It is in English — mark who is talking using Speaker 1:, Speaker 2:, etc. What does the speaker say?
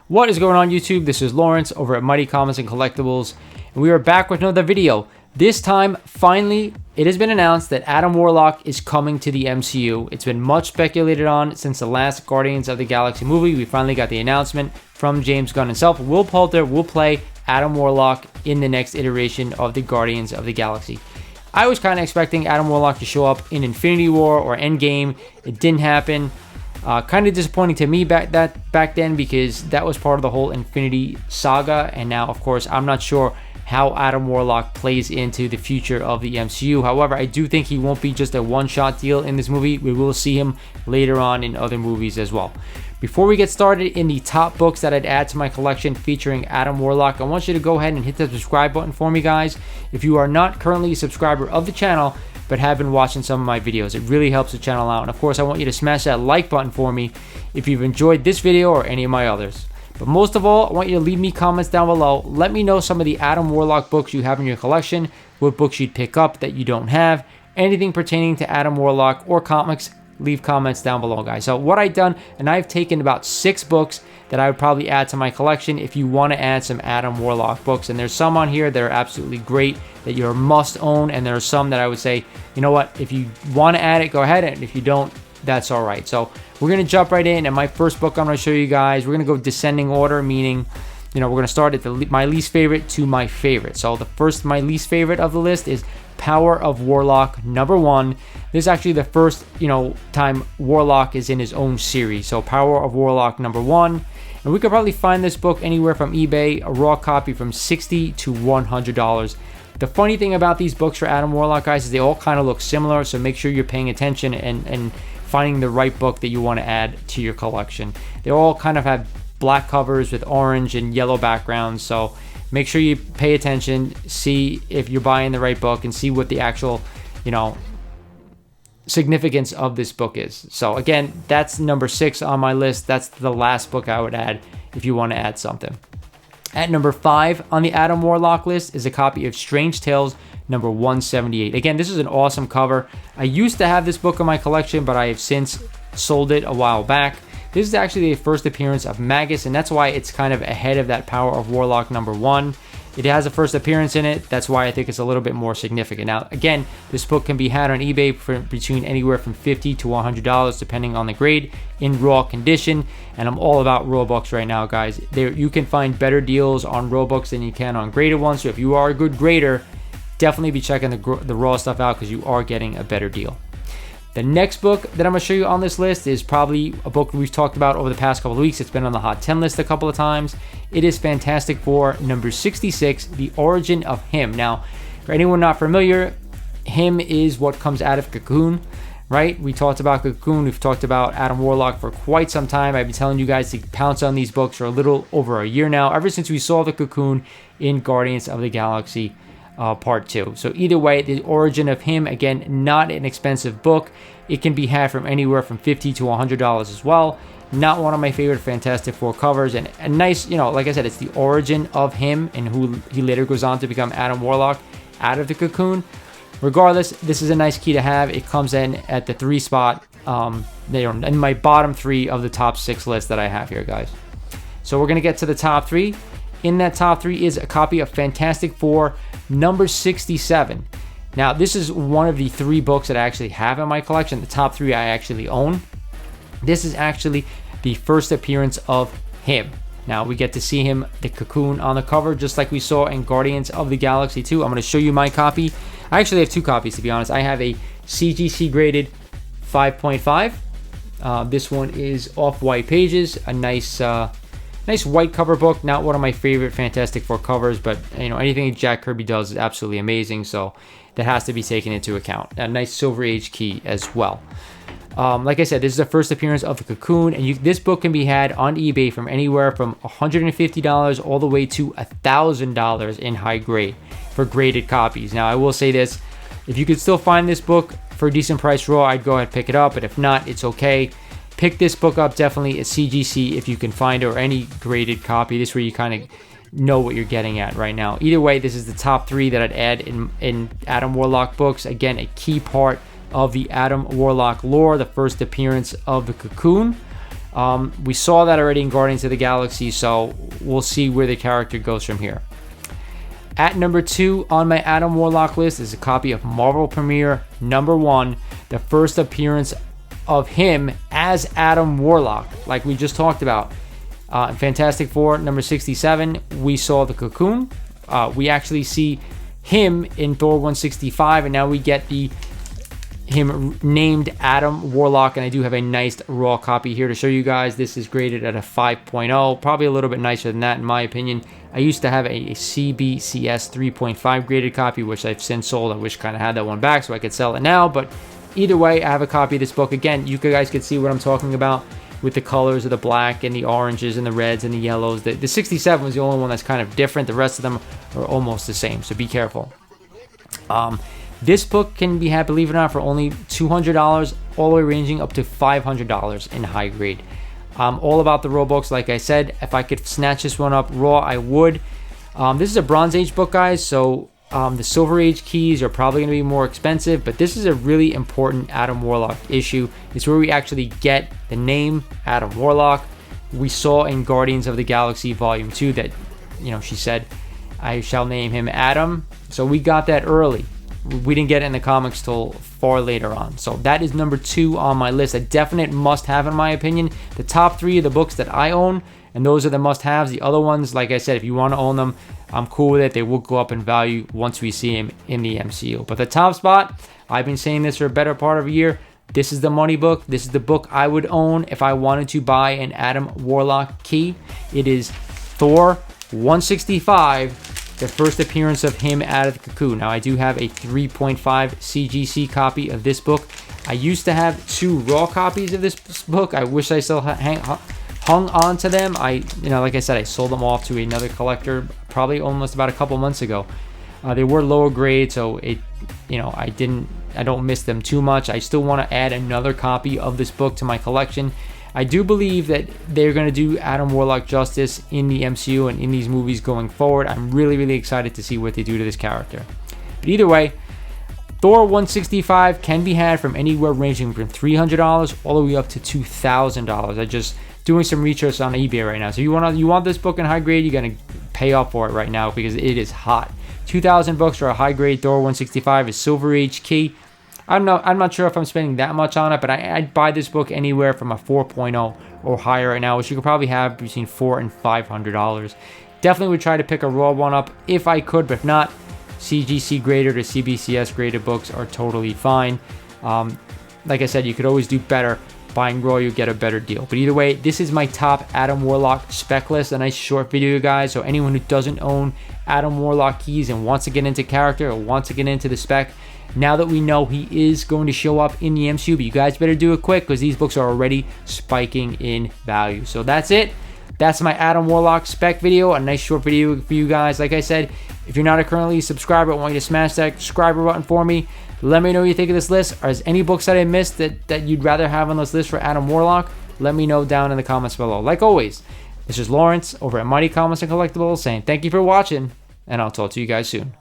Speaker 1: What is going on YouTube? This is Lawrence over at Mighty Comics and Collectibles, and we are back with another video. This time, finally, it has been announced that Adam Warlock is coming to the MCU. It's been much speculated on since the last Guardians of the Galaxy movie. We finally got the announcement from James Gunn himself. Will Poulter will play Adam Warlock in the next iteration of the Guardians of the Galaxy. I was kind of expecting Adam Warlock to show up in Infinity War or Endgame. It didn't happen. Kind of disappointing to me back then because that was part of the whole Infinity saga, and now of course I'm not sure how Adam Warlock plays into the future of the MCU. However, I do think he won't be just a one-shot deal in this movie. We will see him later on in other movies as well. Before we get started in the top books that I'd add to my collection featuring Adam Warlock, I want you to go ahead and hit the subscribe button for me, guys. If you are not currently a subscriber of the channel but have been watching some of my videos, it really helps the channel out. And of course, I want you to smash that like button for me if you've enjoyed this video or any of my others. But most of all, I want you to leave me comments down below. Let me know some of the Adam Warlock books you have in your collection, what books you'd pick up that you don't have, anything pertaining to Adam Warlock or comics. Leave comments down below, guys. So what I've done, and I've taken about 6 books that I would probably add to my collection if you want to add some Adam Warlock books. And there's some on here that are absolutely great that you're must own, and there are some that I would say, you know what, if you want to add it, go ahead, and if you don't, that's all right. So we're going to jump right in, and my first book I'm going to show you guys, we're going to go descending order, meaning, you know, we're going to start at my least favorite to my favorite. So the first, my least favorite of the list is Power of Warlock #1. This is actually the first, time Warlock is in his own series. So Power of Warlock #1. And we could probably find this book anywhere from eBay, a raw copy from $60 to $100. The funny thing about these books for Adam Warlock, guys, is they all kind of look similar. So make sure you're paying attention and finding the right book that you want to add to your collection. They all kind of have black covers with orange and yellow backgrounds. So make sure you pay attention, see if you're buying the right book, and see what the actual, significance of this book is. So again, that's number 6 on my list. That's the last book I would add if you want to add something. At number 5 on the Adam Warlock list is a copy of Strange Tales #178. Again, this is an awesome cover. I used to have this book in my collection, but I have since sold it a while back. This is actually the first appearance of Magus, and that's why it's kind of ahead of that Power of Warlock #1. It has a first appearance in it. That's why I think it's a little bit more significant. Now, again, this book can be had on eBay for between anywhere from $50 to $100, depending on the grade, in raw condition. And I'm all about raw books right now, guys. You can find better deals on raw books than you can on graded ones. So if you are a good grader, definitely be checking the raw stuff out because you are getting a better deal. The next book that I'm going to show you on this list is probably a book we've talked about over the past couple of weeks. It's been on the Hot 10 list a couple of times. It is Fantastic Four #66, The Origin of Him. Now, for anyone not familiar, Him is what comes out of Cocoon, right? We talked about Cocoon. We've talked about Adam Warlock for quite some time. I've been telling you guys to pounce on these books for a little over a year now, ever since we saw the Cocoon in Guardians of the Galaxy Part 2. So either way, The Origin of Him, again, not an expensive book. It can be had from anywhere from $50 to $100 as well. Not one of my favorite Fantastic Four covers, and a nice, like I said, it's the origin of him and who he later goes on to become Adam Warlock out of the Cocoon. Regardless, this is a nice key to have. It comes in at the 3 spot, in my bottom 3 of the top 6 list that I have here, guys. So we're going to get to the top 3. In that top 3 is a copy of Fantastic Four #67. Now, this is one of the 3 books that I actually have in my collection. The top 3 I actually own. This is actually the first appearance of him. Now, we get to see him, the Cocoon, on the cover, just like we saw in Guardians of the Galaxy 2. I'm going to show you my copy. I actually have 2 copies, to be honest. I have a CGC graded 5.5. This one is off-white pages, a nice white cover book. Not one of my favorite Fantastic Four covers, but anything Jack Kirby does is absolutely amazing, so that has to be taken into account. A nice Silver Age key as well. Like I said, this is the first appearance of the Cocoon, and this book can be had on eBay from anywhere from $150 all the way to $1,000 in high grade for graded copies. Now, I will say this: if you could still find this book for a decent price raw, I'd go ahead and pick it up, but if not, it's okay. Pick this book up definitely at CGC if you can find it, or any graded copy. This is where you kind of know what you're getting at right now. Either way, this is the top 3 that I'd add in Adam Warlock books. Again, a key part of the Adam Warlock lore, the first appearance of the Cocoon. We saw that already in Guardians of the Galaxy, so we'll see where the character goes from here. At number 2 on my Adam Warlock list is a copy of Marvel Premiere #1, the first appearance of him as Adam Warlock, like we just talked about. Fantastic Four number 67, we saw the Cocoon. We actually see him in Thor 165, and now we get him named Adam Warlock, and I do have a nice raw copy here to show you guys. This is graded at a 5.0, probably a little bit nicer than that in my opinion. I used to have a CBCS 3.5 graded copy, which I've since sold. I wish I kind of had that one back so I could sell it now, but either way, I have a copy of this book. Again, you guys can see what I'm talking about with the colors of the black and the oranges and the reds and the yellows. The 67 was the only one that's kind of different. The rest of them are almost the same, so be careful. This book can be had, believe it or not, for only $200, all the way ranging up to $500 in high grade. All about the raw books, like I said. If I could snatch this one up raw, I would. This is a Bronze Age book, guys, so the Silver Age keys are probably going to be more expensive, but this is a really important Adam Warlock issue. It's where we actually get the name Adam Warlock. We saw in Guardians of the Galaxy Volume 2 that, she said, I shall name him Adam. So we got that early. We didn't get it in the comics till far later on. So that is number 2 on my list. A definite must-have in my opinion. The top 3 of the books that I own, and those are the must-haves. The other ones, like I said, if you want to own them, I'm cool with it. They will go up in value once we see him in the MCU. But the top spot, I've been saying this for a better part of a year. This is the money book. This is the book I would own if I wanted to buy an Adam Warlock key. It is Thor 165. The first appearance of him out of the cocoon. Now, I do have a 3.5 CGC copy of this book. I used to have 2 raw copies of this book. I wish I still hung on to them. Like I said, I sold them off to another collector probably almost about a couple months ago. They were lower grade, so I don't miss them too much. I still want to add another copy of this book to my collection. I do believe that they're going to do Adam Warlock justice in the MCU and in these movies going forward. I'm really, really excited to see what they do to this character. But either way, Thor 165 can be had from anywhere ranging from $300 all the way up to $2,000. I'm just doing some research on eBay right now. So you want this book in high grade, you're going to pay up for it right now because it is hot. 2,000 bucks for a high grade Thor 165 is Silver Age key. I'm not sure if I'm spending that much on it, but I'd buy this book anywhere from a 4.0 or higher right now, which you could probably have between $400 and $500. Definitely would try to pick a raw one up if I could, but if not, CGC graded or CBCS graded books are totally fine. Like I said, you could always do better. Buying raw, you get a better deal. But either way, this is my top Adam Warlock spec list. A nice short video, guys. So anyone who doesn't own Adam Warlock keys and wants to get into character or wants to get into the spec, now that we know he is going to show up in the MCU, but you guys better do it quick because these books are already spiking in value. So that's it. That's my Adam Warlock spec video. A nice short video for you guys. Like I said, if you're not a currently subscriber, I want you to smash that subscriber button for me. Let me know what you think of this list. Are there any books that I missed that you'd rather have on this list for Adam Warlock? Let me know down in the comments below. Like always, this is Lawrence over at Mighty Comics and Collectibles saying thank you for watching, and I'll talk to you guys soon.